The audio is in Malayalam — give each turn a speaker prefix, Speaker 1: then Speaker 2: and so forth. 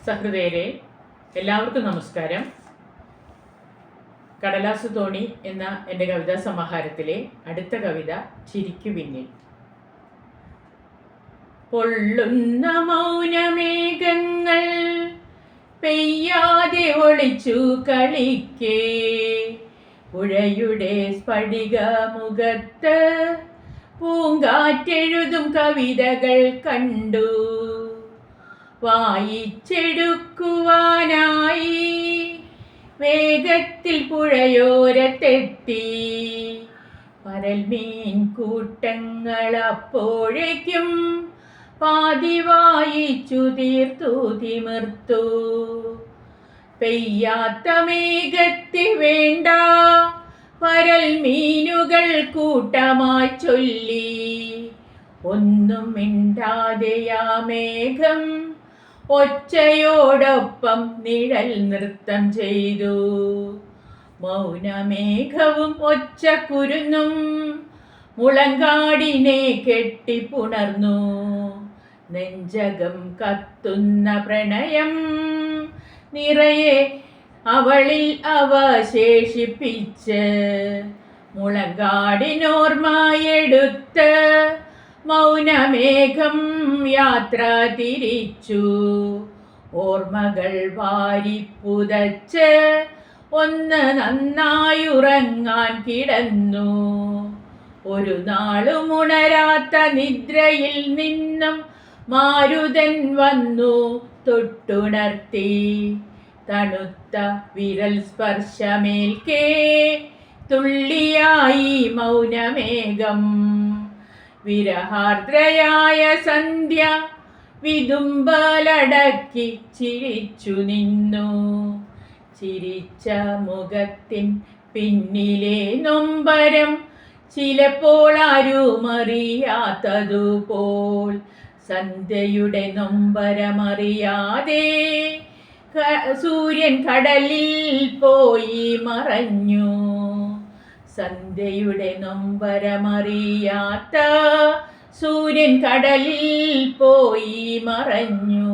Speaker 1: സഹൃദയരെ, എല്ലാവർക്കും നമസ്കാരം. കടലാസു തോണി എന്ന എൻ്റെ കവിതാ സമാഹാരത്തിലെ അടുത്ത കവിത ചിരിക്കു പിന്നിൽ. പൊള്ളുന്ന മൗനമേഘങ്ങൾ പെയ്യാതെ ഒളിച്ചു കളിക്കേ, പുഴയുടെ സ്ഫടിക മുഖത്ത് പൂങ്കാറ്റെഴുതും കവിതകൾ കണ്ടു. വായിച്ചെടുക്കുവാനായി വേഗത്തിൽ പുഴയോരത്തെത്തി. പരൽമീൻ കൂട്ടങ്ങൾ അപ്പോഴേക്കും പാതി വായിച്ചു തീർത്തു തിമിർത്തു. പെയ്യാത്ത മേഘത്തെ വേണ്ട പരൽമീനുകൾ കൂട്ടമായി ചൊല്ലി. ഒന്നും മിണ്ടാതെയാ മേഘം ഒച്ചയോടൊപ്പം നിഴൽ നൃത്തം ചെയ്തു. മൗനമേഘവും ഒച്ചക്കുരുന്നും മുളങ്കാടിനെ കെട്ടിപ്പുണർന്നു. നെഞ്ചകം കത്തുന്ന പ്രണയം നിറയെ അവളിൽ അവശേഷിപ്പിച്ച് മുളങ്കാടിനോർമ്മയെടുത്ത് മൗനമേഘം യാത്ര തിരിച്ചു. ഓർമ്മകൾ വാരിപ്പുതച്ച് ഒന്ന് നന്നായുറങ്ങാൻ കിടന്നു. ഒരു നാളും ഉണരാത്ത നിദ്രയിൽ നിന്നും മാരുതൻ വന്നു തൊട്ടുണർത്തി. തണുത്ത വിരൽ സ്പർശമേൽക്കേ തുള്ളിയായി മൗനമേഘം. വിരഹാർദ്രയായ സന്ധ്യ വിതുമ്പലടക്കി ചിരിച്ചു നിന്നു. ചിരിച്ച മുഖത്തിൻ പിന്നിലെ നൊമ്പരം ചിലപ്പോൾ ആരുമറിയാത്തതുപോൽ. സന്ധ്യയുടെ നൊമ്പരമറിയാതെ സൂര്യൻ കടലിൽ പോയി മറഞ്ഞു. സന്ധ്യയുടെ നൊമ്പരമറിയാത്ത സൂര്യൻ കടലിൽ പോയി മറഞ്ഞു.